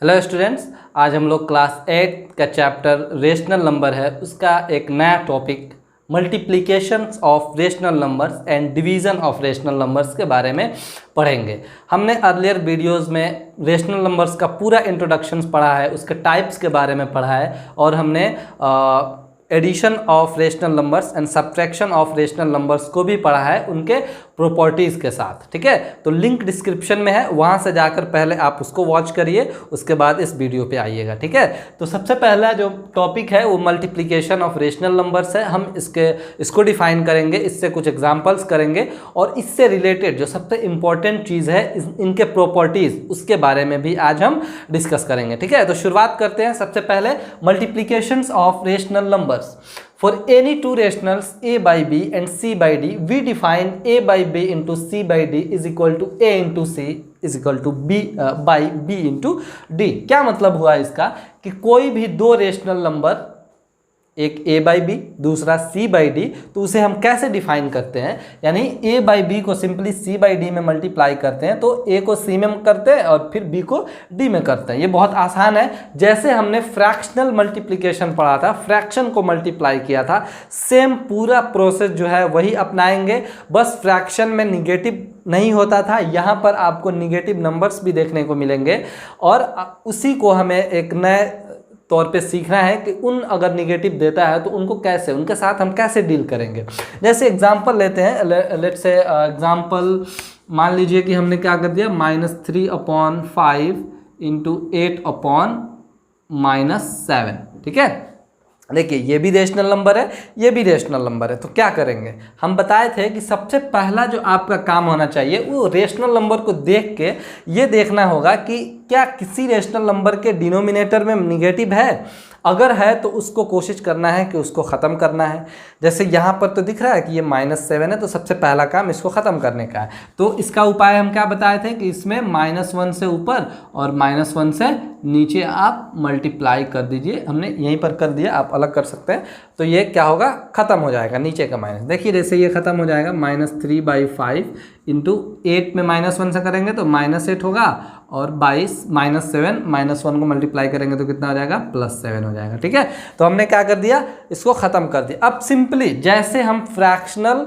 Hello students, आज हम लोग क्लास 8 का चैप्टर रेशनल नंबर है उसका एक नया topic multiplications of rational numbers and division of rational numbers के बारे में पढ़ेंगे। हमने अर्लियर वीडियोस में रेशनल नंबर्स का पूरा इंट्रोडक्शन पढ़ा है, उसके टाइप्स के बारे में पढ़ा है और हमने addition of rational numbers and subtraction of rational numbers को भी पढ़ा है उनके प्रॉपर्टीज़ के साथ। ठीक है, तो लिंक डिस्क्रिप्शन में है, वहाँ से जाकर पहले आप उसको वॉच करिए, उसके बाद इस वीडियो पे आइएगा। ठीक है, तो सबसे पहला जो टॉपिक है वो मल्टीप्लिकेशन ऑफ रेशनल नंबर्स है। हम इसको डिफाइन करेंगे, इससे कुछ एग्जांपल्स करेंगे और इससे रिलेटेड जो सबसे इम्पॉर्टेंट चीज़ है इनके प्रॉपर्टीज़ उसके बारे में भी आज हम डिस्कस करेंगे। ठीक है, तो शुरुआत करते हैं सबसे पहले multiplications of rational numbers. For any two rationals a by b and c by d, we define a by b into c by d is equal to a into c is equal to b by b into d। क्या मतलब हुआ इसका कि कोई भी दो rational number, एक a by B दूसरा c बाई डी, तो उसे हम कैसे डिफाइन करते हैं, यानी a बाई बी को सिंपली c बाई डी में मल्टीप्लाई करते हैं, तो a को c में करते हैं और फिर b को d में करते हैं। ये बहुत आसान है, जैसे हमने फ्रैक्शनल मल्टीप्लिकेशन पढ़ा था, फ्रैक्शन को मल्टीप्लाई किया था, सेम पूरा प्रोसेस जो है वही अपनाएंगे। बस फ्रैक्शन में निगेटिव नहीं होता था, यहाँ पर आपको निगेटिव नंबर्स भी देखने को मिलेंगे और उसी को हमें एक नए तौर पे सीखना है कि अगर निगेटिव देता है तो उनको कैसे, उनके साथ हम कैसे डील करेंगे। जैसे एग्जांपल लेते हैं, लेट्स से एग्जांपल मान लीजिए कि हमने क्या कर दिया, -3/5 इंटू 8/-7। ठीक है, देखिए ये भी रेशनल नंबर है, ये भी रेशनल नंबर है, तो क्या करेंगे, हम बताए थे कि सबसे पहला जो आपका काम होना चाहिए वो रेशनल नंबर को देख के ये देखना होगा कि क्या किसी रेशनल नंबर के डिनोमिनेटर में निगेटिव है। अगर है तो उसको कोशिश करना है कि उसको ख़त्म करना है। जैसे यहाँ पर तो दिख रहा है कि ये -7 है, तो सबसे पहला काम इसको ख़त्म करने का है। तो इसका उपाय हम क्या बताए थे कि इसमें -1 से ऊपर और -1 से नीचे आप मल्टीप्लाई कर दीजिए। हमने यहीं पर कर दिया, आप अलग कर सकते हैं, तो ये क्या होगा, ख़त्म हो जाएगा नीचे का माइनस। देखिए जैसे ये ख़त्म हो जाएगा, -3/5 इंटू 8 में -1 से करेंगे तो -8 होगा और 22 -7 -1 को मल्टीप्लाई करेंगे तो कितना हो जाएगा, +7 हो जाएगा। ठीक है, तो हमने क्या कर दिया, इसको ख़त्म कर दिया। अब सिंपली जैसे हम फ्रैक्शनल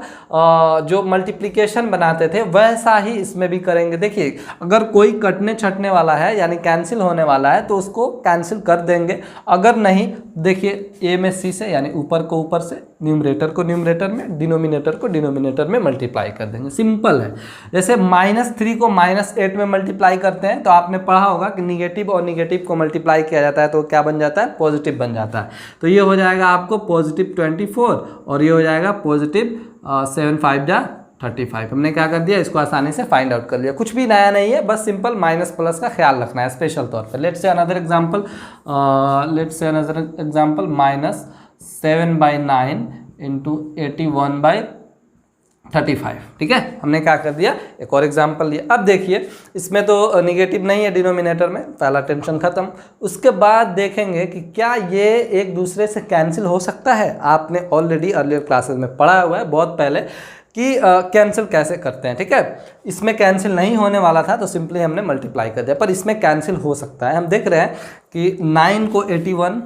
जो मल्टीप्लिकेशन बनाते थे वैसा ही इसमें भी करेंगे। देखिए अगर कोई कटने छटने वाला है यानी कैंसिल होने वाला है तो उसको कैंसिल कर देंगे, अगर नहीं देखिए a में c से यानी ऊपर को ऊपर से, न्यूमरेटर को न्यूमरेटर में, डिनोमिनेटर को डिनोमिनेटर में मल्टीप्लाई कर देंगे। सिंपल है। जैसे -3 को -8 में मल्टीप्लाई करते हैं तो आपने पढ़ा होगा कि निगेटिव और निगेटिव को मल्टीप्लाई किया जाता है तो क्या बन जाता है, पॉजिटिव बन जाता है। तो ये हो जाएगा आपको +24 और ये हो जाएगा +7×5=35। हमने क्या कर दिया, इसको आसानी से फाइंड आउट कर लिया। कुछ भी नया नहीं है, बस सिंपल माइनस प्लस का ख्याल रखना है स्पेशल तौर पर। Let's say another example, -7/9 into 81/35। ठीक है, हमने क्या कर दिया, एक और एग्जांपल लिया। अब देखिए इसमें तो निगेटिव नहीं है डिनोमिनेटर में, पहला टेंशन खत्म। उसके बाद देखेंगे कि क्या ये एक दूसरे से कैंसिल हो सकता है। आपने ऑलरेडी अर्लियर क्लासेस में पढ़ा हुआ है बहुत पहले कि कैंसिल कैसे करते हैं। ठीक है, इसमें कैंसिल नहीं होने वाला था तो सिंपली हमने मल्टीप्लाई कर दिया, पर इसमें कैंसिल हो सकता है। हम देख रहे हैं कि 9 को 81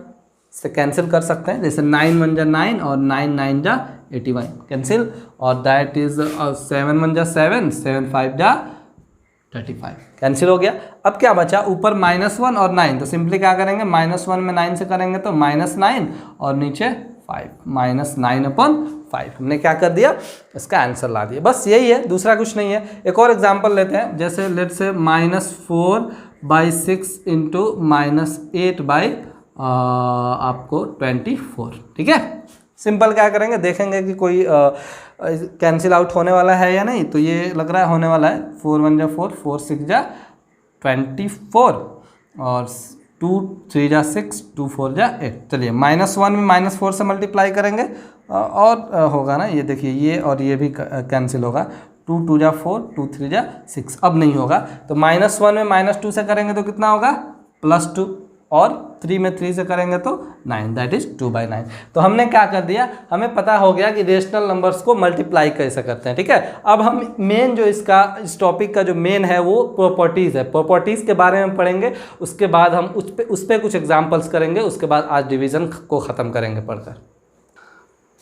से कैंसिल कर सकते हैं, जैसे 9 1 जा 9 और 9 9 जा 81 कैंसिल, और दैट इज 7 1 जा 7 7 5 जा 35 कैंसिल हो गया। अब क्या बचा, ऊपर -1 और 9, तो सिंपली क्या करेंगे, -1 में 9 से करेंगे तो -9 और नीचे 5, -9/5। हमने क्या कर दिया, इसका आंसर ला दिया। बस यही है, दूसरा कुछ नहीं है। एक और एग्जांपल लेते हैं, जैसे लेट्स से -4/6 इंटू -8/ आपको 24। ठीक है, सिंपल क्या करेंगे, देखेंगे कि कोई कैंसिल आउट होने वाला है या नहीं, तो ये लग रहा है होने वाला है। 4 1 जा 4, 4 6 जा 24 और 2 3 जा 6, 2 4 जा 8। चलिए -1 में -4 से मल्टीप्लाई करेंगे और होगा ना, ये देखिए ये और ये भी कैंसिल होगा। 2 2 जा 4, 2 3 जा 6, अब नहीं होगा। तो -1 में -2 से करेंगे तो कितना होगा, +2। और 3 में 3 से करेंगे तो 9, दैट इज 2/9। तो हमने क्या कर दिया, हमें पता हो गया कि रेशनल नंबर्स को मल्टीप्लाई कैसे करते हैं। ठीक है, अब हम मेन जो इस टॉपिक का जो मेन है वो प्रॉपर्टीज़ है। प्रॉपर्टीज़ के बारे में पढ़ेंगे, उसके बाद हम उस पे कुछ एग्जाम्पल्स करेंगे, उसके बाद आज डिवीज़न को ख़त्म करेंगे पढ़कर।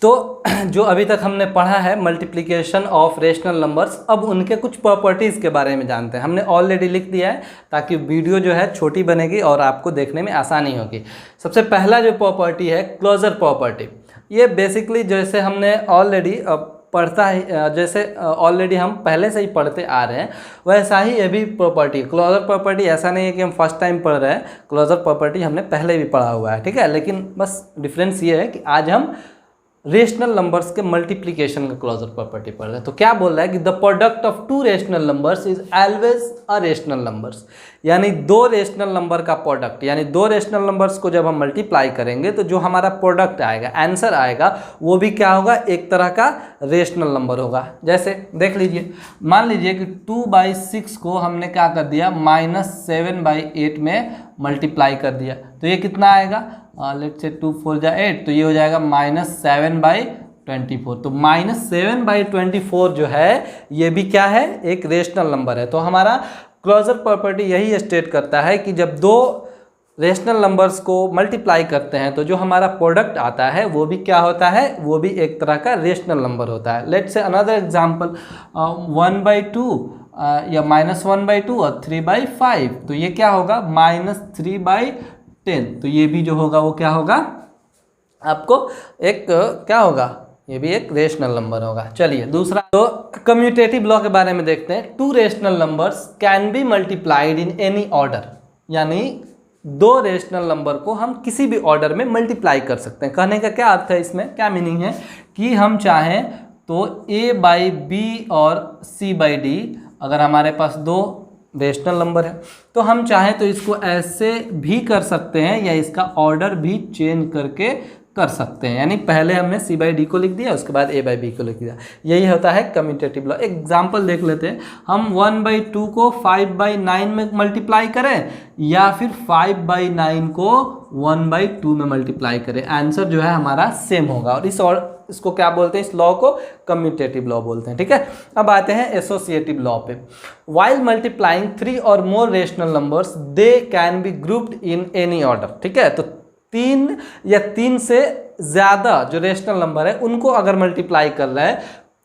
तो जो अभी तक हमने पढ़ा है मल्टीप्लिकेशन ऑफ रेशनल नंबर्स, अब उनके कुछ प्रॉपर्टीज़ के बारे में जानते हैं। हमने ऑलरेडी लिख दिया है ताकि वीडियो जो है छोटी बनेगी और आपको देखने में आसानी होगी। सबसे पहला जो प्रॉपर्टी है क्लोजर प्रॉपर्टी। ये बेसिकली जैसे हमने ऑलरेडी पढ़ता है, जैसे ऑलरेडी हम पहले से ही पढ़ते आ रहे हैं, वैसा ही ये भी प्रॉपर्टी क्लोजर प्रॉपर्टी। ऐसा नहीं है कि हम फर्स्ट टाइम पढ़ रहे हैं, क्लोजर प्रॉपर्टी हमने पहले भी पढ़ा हुआ है। ठीक है, लेकिन बस डिफरेंस ये है कि आज हम रेशनल नंबर्स के मल्टीप्लिकेशन का क्लोजर प्रॉपर्टी पढ़ रहे हैं। तो क्या बोल रहा है कि the product of 2 rational numbers is always a rational numbers, यानी 2 रेशनल नंबर का प्रोडक्ट, यानी 2 रेशनल नंबर्स को जब हम मल्टीप्लाई करेंगे तो जो हमारा प्रोडक्ट आएगा, आंसर आएगा, वो भी क्या होगा, एक तरह का रेशनल नंबर होगा। जैसे देख लीजिए, मान लीजिए कि 2/6 को हमने क्या कर दिया, -7/8 में मल्टीप्लाई कर दिया, तो ये कितना आएगा, लेट्स से 2 4 जा 8, तो ये हो जाएगा -7/24। तो -7/24 जो है ये भी क्या है, एक रेशनल नंबर है। तो हमारा क्लोजर प्रॉपर्टी यही स्टेट करता है कि जब 2 रेशनल नंबर्स को मल्टीप्लाई करते हैं तो जो हमारा प्रोडक्ट आता है वो भी क्या होता है, वो भी एक तरह का रेशनल नंबर होता है। लेट्स से अनदर एग्जांपल, 1/2 या -1/2 और 3/5, तो ये क्या होगा, -3/10। तो ये भी जो होगा वो क्या होगा, आपको एक क्या होगा, ये भी एक रेशनल नंबर होगा। चलिए दूसरा, तो कम्यूटेटिव लॉ के बारे में देखते हैं। 2 rational numbers can be multiplied in any order, यानी 2 रेशनल नंबर को हम किसी भी ऑर्डर में मल्टीप्लाई कर सकते हैं। कहने का क्या अर्थ है, इसमें क्या मीनिंग है कि हम चाहें तो A/B और C/D, अगर हमारे पास 2 रेशनल नंबर है तो हम चाहें तो इसको ऐसे भी कर सकते हैं या इसका ऑर्डर भी चेंज करके कर सकते हैं। यानी पहले हमने C/D को लिख दिया, उसके बाद A/B को लिख दिया। यही होता है कम्यूटेटिव लॉ। एग्जांपल देख लेते हैं, हम 1/2 को 5/9 में मल्टीप्लाई करें या फिर 5/9 को 1/2 में मल्टीप्लाई करें, आंसर जो है हमारा सेम होगा। और इसको क्या बोलते हैं, इस लॉ को कम्यूटेटिव लॉ बोलते हैं। ठीक है, अब आते हैं एसोसिएटिव लॉ पे। वाइल मल्टीप्लाइंग 3 और more rational numbers they can be grouped in any order. ठीक है, तो 3 या 3 से ज़्यादा जो रेशनल नंबर है उनको अगर मल्टीप्लाई कर रहे हैं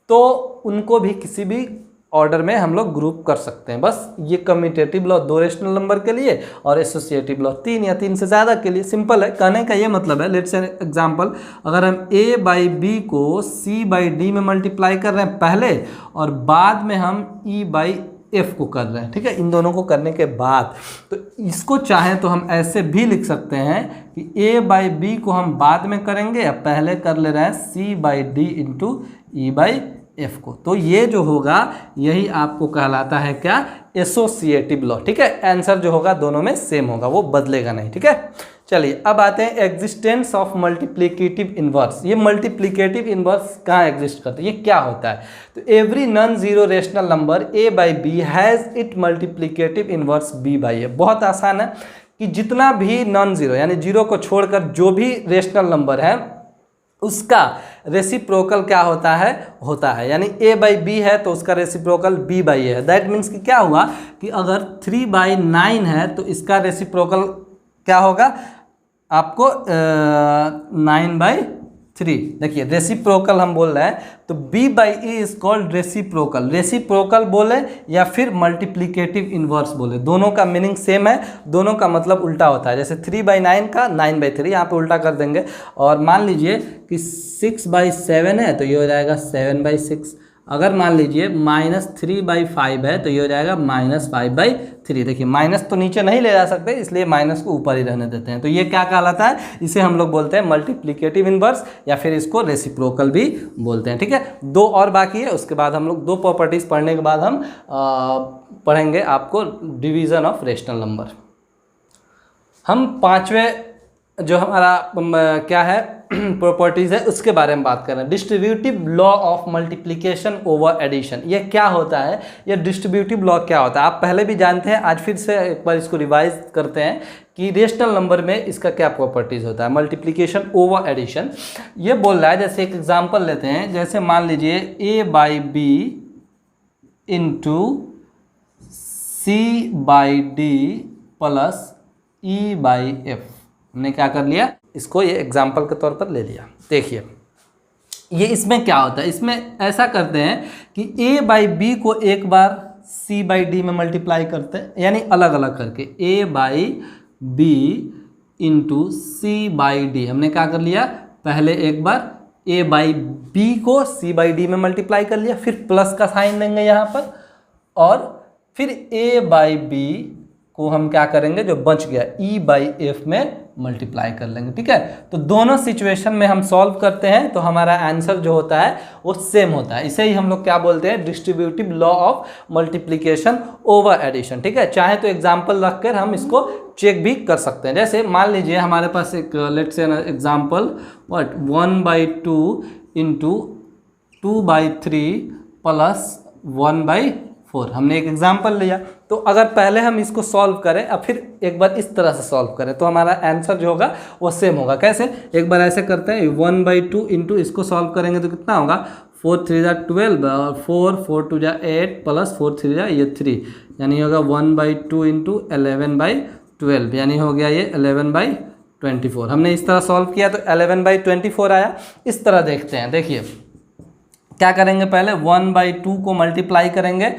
तो उनको भी किसी भी ऑर्डर में हम लोग ग्रुप कर सकते हैं। बस ये कम्यूटेटिव लॉ 2 रेशनल नंबर के लिए और एसोसिएटिव लॉ 3 या 3 से ज़्यादा के लिए। सिंपल है, कहने का ये मतलब है, लेट्स से एग्जांपल, अगर हम A/B को C/D में मल्टीप्लाई कर रहे हैं पहले और बाद में हम E/F को कर रहे हैं, ठीक है, इन दोनों को करने के बाद, तो इसको चाहें तो हम ऐसे भी लिख सकते हैं कि A/B को हम बाद में करेंगे या पहले कर ले रहे हैं C/D इंटू E/F को। तो ये जो होगा यही आपको कहलाता है क्या, एसोसिएटिव लॉ। ठीक है, आंसर जो होगा दोनों में सेम होगा, वो बदलेगा नहीं। ठीक है, चलिए अब आते हैं एग्जिस्टेंस ऑफ मल्टीप्लिकेटिव इनवर्स। ये मल्टीप्लिकेटिव इनवर्स कहाँ एग्जिस्ट करते हैं, ये क्या होता है। तो every non zero rational number A/B has it multiplicative inverse B/A। बहुत आसान है कि जितना भी नॉन जीरो यानी जीरो को छोड़कर जो भी रेशनल नंबर है उसका रेसिप्रोकल क्या होता है, यानी A/B है तो उसका रेसिप्रोकल B/A है। दैट मीन्स कि क्या हुआ कि अगर 3/9 है तो इसका रेसिप्रोकल क्या होगा, आपको 9/3। देखिए रेसिप्रोकल हम बोल रहे हैं तो B/A is called reciprocal. Reciprocal बोले या फिर मल्टीप्लिकेटिव इनवर्स बोले, दोनों का मीनिंग सेम है, दोनों का मतलब उल्टा होता है। जैसे 3/9 का 9/3 यहाँ पे उल्टा कर देंगे, और मान लीजिए कि 6/7 है तो ये हो जाएगा 7/6। अगर मान लीजिए -3/5 है तो ये हो जाएगा -5/3। देखिए माइनस तो नीचे नहीं ले जा सकते, इसलिए माइनस को ऊपर ही रहने देते हैं। तो ये क्या कहलाता है, इसे हम लोग बोलते हैं मल्टीप्लिकेटिव इनवर्स या फिर इसको रेसिप्रोकल भी बोलते हैं। ठीक है, 2 और बाकी है, उसके बाद हम लोग 2 प्रॉपर्टीज़ पढ़ने के बाद हम पढ़ेंगे आपको डिवीज़न ऑफ रेशनल नंबर। हम 5वें जो हमारा क्या है प्रॉपर्टीज़ है उसके बारे में बात कर रहे हैं। Distributive law of multiplication over addition, ये क्या होता है, ये डिस्ट्रीब्यूटिव लॉ क्या होता है आप पहले भी जानते हैं, आज फिर से एक बार इसको रिवाइज करते हैं कि रेशनल नंबर में इसका क्या प्रॉपर्टीज़ होता है। मल्टीप्लिकेशन ओवर एडिशन ये बोल रहा है, जैसे एक एग्जांपल लेते हैं, जैसे मान लीजिए a by B into C by D plus E by F. हमने क्या कर लिया, इसको ये एग्जाम्पल के तौर पर ले लिया। देखिए ये इसमें क्या होता है, इसमें ऐसा करते हैं कि a बाई बी को एक बार c बाई डी में मल्टीप्लाई करते हैं, यानी अलग अलग करके a by B into C by D. हमने क्या कर लिया, पहले एक बार a बाई बी को c बाई डी में मल्टीप्लाई कर लिया, फिर प्लस का साइन देंगे यहाँ पर, और फिर a बाई बी को हम क्या करेंगे, जो बच गया e बाई एफ में मल्टीप्लाई कर लेंगे। ठीक है, तो दोनों सिचुएशन में हम सॉल्व करते हैं तो हमारा आंसर जो होता है वो सेम होता है। इसे ही हम लोग क्या बोलते हैं, distributive law of multiplication over addition. ठीक है, चाहे तो एग्जाम्पल रखकर हम इसको चेक भी कर सकते हैं। जैसे मान लीजिए हमारे पास एक let's say example what 1/2 into 2/3 plus 1/4। हमने एक एग्जाम्पल लिया, तो अगर पहले हम इसको सॉल्व करें और फिर एक बार इस तरह से सॉल्व करें तो हमारा आंसर जो होगा वो सेम होगा। कैसे, एक बार ऐसे करते हैं 1/2 इंटू इसको सॉल्व करेंगे तो कितना होगा, 4 3 जा 12 और 4 2 जा 8 प्लस 4 3 जा ये 3, यानी होगा 1/2 इंटू 11/12, यानी हो गया ये 11/24। हमने इस तरह सॉल्व किया तो 11/24 आया। इस तरह देखते हैं, देखिए क्या करेंगे, पहले 1/2 को मल्टीप्लाई करेंगे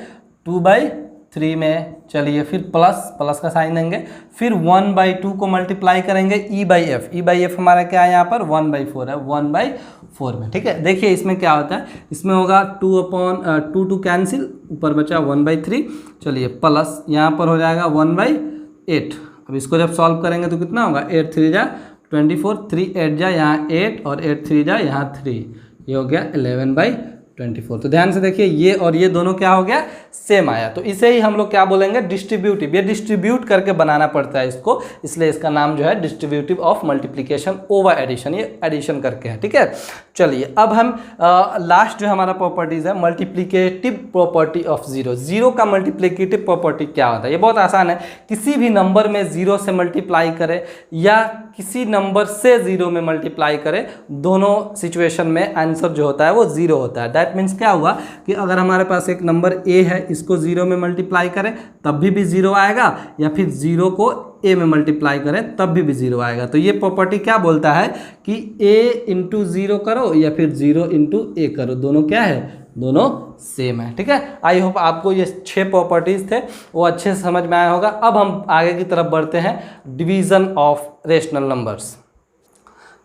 2/3 में, चलिए फिर प्लस का साइन देंगे, फिर 1/2 को मल्टीप्लाई करेंगे e by F. E by F हमारा क्या है यहाँ पर 1/4 है, 1/4 में। ठीक है, देखिए इसमें क्या होता है, इसमें होगा 2 कैंसिल, ऊपर बचा 1/3, चलिए प्लस यहाँ पर हो जाएगा 1/8। अब इसको जब सॉल्व करेंगे तो कितना होगा, 8 3 जा 24, 3 8 जा यहाँ 8 और 8 3 जा यहाँ 3, ये हो गया 11/24। तो ध्यान से देखिए ये और ये दोनों क्या हो गया, सेम आया। तो इसे ही हम लोग क्या बोलेंगे, डिस्ट्रीब्यूटिव। ये डिस्ट्रीब्यूट करके बनाना पड़ता है इसको, इसलिए इसका नाम जो है distributive of multiplication over addition, ये एडिशन करके है। ठीक है, चलिए अब हम लास्ट जो हमारा प्रॉपर्टीज है, multiplicative property of zero. Zero का मल्टीप्लिकेटिव प्रॉपर्टी क्या होता है, ये बहुत आसान है, किसी भी नंबर में जीरो से मल्टीप्लाई करें या किसी नंबर से जीरो में मल्टीप्लाई करें, दोनों सिचुएशन में आंसर जो होता है वो जीरो होता है। दैट मीन्स क्या हुआ कि अगर हमारे पास एक नंबर ए है, इसको जीरो में मल्टीप्लाई करें तब भी जीरो आएगा, या फिर जीरो को ए में मल्टीप्लाई करें तब भी जीरो आएगा। तो ये प्रॉपर्टी क्या बोलता है कि ए इंटू जीरो करो या फिर जीरो इंटू ए करो, दोनों क्या है, दोनों सेम है। ठीक है, आई होप आपको ये 6 प्रॉपर्टीज थे वो अच्छे से समझ में आया होगा। अब हम आगे की तरफ बढ़ते हैं, डिवीजन ऑफ रेशनल नंबर्स।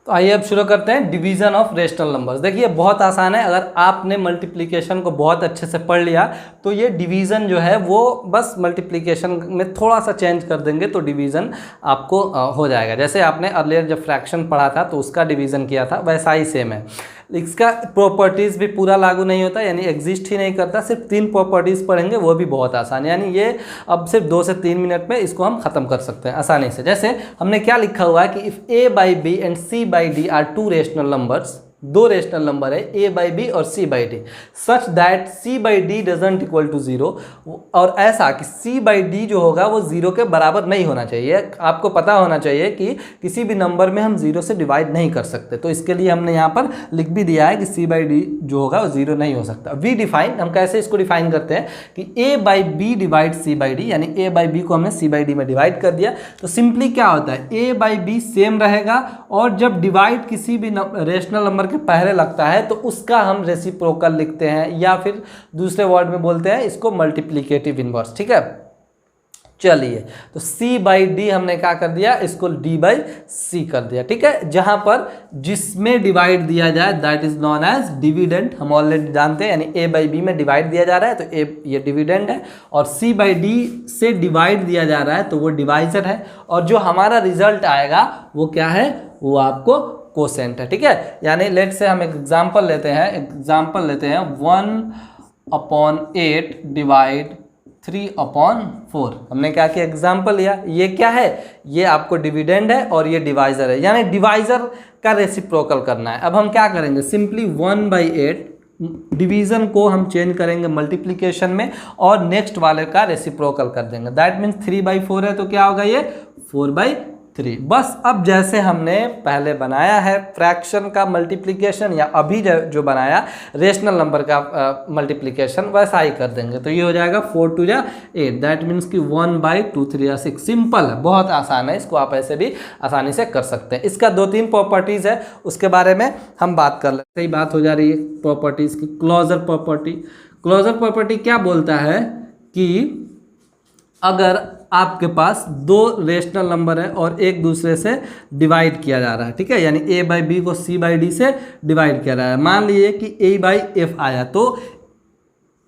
तो आइए अब शुरू करते हैं डिवीजन ऑफ रेशनल नंबर्स। देखिए बहुत आसान है, अगर आपने मल्टीप्लिकेशन को बहुत अच्छे से पढ़ लिया तो ये डिवीज़न जो है वो बस मल्टीप्लिकेशन में थोड़ा सा चेंज कर देंगे तो डिवीज़न आपको हो जाएगा। जैसे आपने अर्लियर जब फ्रैक्शन पढ़ा था तो उसका डिवीज़न किया था, वैसा ही सेम है। इसका प्रॉपर्टीज़ भी पूरा लागू नहीं होता, यानी एग्जिस्ट ही नहीं करता। सिर्फ 3 प्रॉपर्टीज़ पढ़ेंगे वो भी बहुत आसान है, यानी ये अब सिर्फ 2 से 3 मिनट में इसको हम ख़त्म कर सकते हैं आसानी से। जैसे हमने क्या लिखा हुआ है कि if A by B and C by D are 2 rational numbers, 2 rational number है ए बाई बी और C by D, such that C by D doesn't equal to zero, और ऐसा कि सी बाई डी जो होगा वो जीरो के बराबर नहीं होना चाहिए। आपको पता होना चाहिए कि किसी भी नंबर में हम जीरो से डिवाइड नहीं कर सकते, तो इसके लिए हमने यहाँ पर लिख भी दिया है कि सी बाई डी जो होगा वो जीरो नहीं हो सकता। वी डिफाइन, हम कैसे इसको डिफाइन करते हैं कि A by B divide C by D, यानी ए बाई बी को हमने सी बाई डी में डिवाइड कर दिया। तो सिंपली क्या होता है, ए बाई बी सेम रहेगा, और जब डिवाइड किसी भी रेशनल नंबर के पहले लगता है तो उसका हम रेसिप्रोकल लिखते हैं, या फिर दूसरे वर्ड में बोलते हैं इसको मल्टीप्लिकेटिव इनवर्स। ठीक है, चलिए तो c बाई डी हमने क्या कर दिया, इसको d बाई सी कर दिया। ठीक है, जहां पर जिसमें डिवाइड दिया जाए that is known as dividend, हम ऑलरेडी जानते हैं, यानी a बाई बी में डिवाइड दिया जा रहा है तो a ये डिविडेंड है, और c बाई डी से डिवाइड दिया जा रहा है तो वो डिवाइजर है, और जो हमारा रिजल्ट आएगा वो क्या है, वो आपको कोसेंट है। ठीक है, यानी लेट से हम एक एग्जाम्पल लेते हैं 1/8 डिवाइड 3/4। हमने क्या किया, एग्जाम्पल लिया। ये क्या है, ये आपको डिविडेंड है और ये डिवाइजर है, यानी डिवाइजर का रेसिप्रोकल करना है। अब हम क्या करेंगे, सिंपली 1/8 डिवीजन को हम चेंज करेंगे मल्टीप्लिकेशन में और नेक्स्ट वाले का रेसिप्रोकल कर देंगे। दैट मीन्स 3/4 है तो क्या होगा, ये 4/3। बस अब जैसे हमने पहले बनाया है फ्रैक्शन का मल्टीप्लिकेशन या अभी जो बनाया रेशनल नंबर का मल्टीप्लिकेशन, वैसा ही कर देंगे। तो ये हो जाएगा 4 2 जा 8। दैट मीन्स कि 1/2 3 या 6। सिंपल है, बहुत आसान है, इसको आप ऐसे भी आसानी से कर सकते हैं। इसका 2-3 प्रॉपर्टीज़ है, उसके बारे में हम बात कर लेते हैं। सही बात हो जा रही है प्रॉपर्टीज़ की। क्लोजर प्रॉपर्टी, क्लोजर प्रॉपर्टी क्या बोलता है कि अगर आपके पास दो रेशनल नंबर है और एक दूसरे से डिवाइड किया जा रहा है, ठीक है, यानी a/b को c/d से डिवाइड किया जा रहा है। मान लीजिए कि a/f आया तो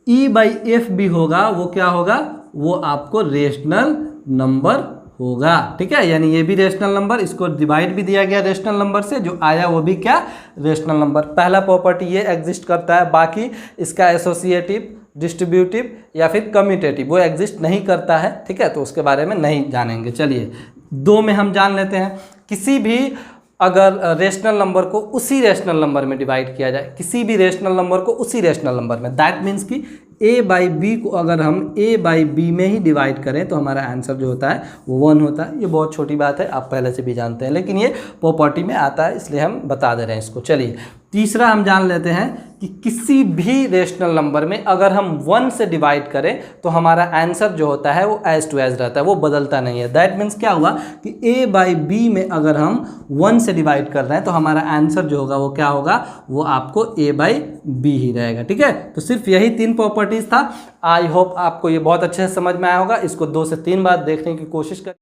e/f भी होगा, वो क्या होगा, वो आपको रेशनल नंबर होगा, ठीक है, यानी ये भी रेशनल नंबर, इसको डिवाइड भी दिया गया रेशनल नंबर से, जो आया वो भी क्या, रेशनल नंबर। पहला प्रॉपर्टी ये एग्जिस्ट करता है, बाकी इसका एसोसिएटिव, डिस्ट्रीब्यूटिव या फिर कम्यूटेटिव वो एग्जिस्ट नहीं करता है, ठीक है, तो उसके बारे में नहीं जानेंगे। चलिए 2 में हम जान लेते हैं। किसी भी अगर रेशनल नंबर को उसी रेशनल नंबर में डिवाइड किया जाए, किसी भी रेशनल नंबर को उसी रेशनल नंबर में, दैट मीन्स कि a/b को अगर हम a/b में ही डिवाइड करें तो हमारा आंसर जो होता है वो 1 होता है। ये बहुत छोटी बात है, आप पहले से भी जानते हैं, लेकिन ये प्रॉपर्टी में आता है इसलिए हम बता दे रहे हैं इसको। चलिए तीसरा हम जान लेते हैं कि किसी भी रेशनल नंबर में अगर हम 1 से डिवाइड करें तो हमारा आंसर जो होता है वो एज टू एज रहता है, वो बदलता नहीं है। दैट मीन्स क्या हुआ कि a/b में अगर हम 1 से डिवाइड कर रहे हैं तो हमारा आंसर जो होगा वो क्या होगा, वो आपको a/b ही रहेगा, ठीक है। तो सिर्फ यही 3 प्रॉपर्टीज था। आई होप आपको ये बहुत अच्छे से समझ में आया होगा। इसको 2 से 3 बार देखने की कोशिश करें।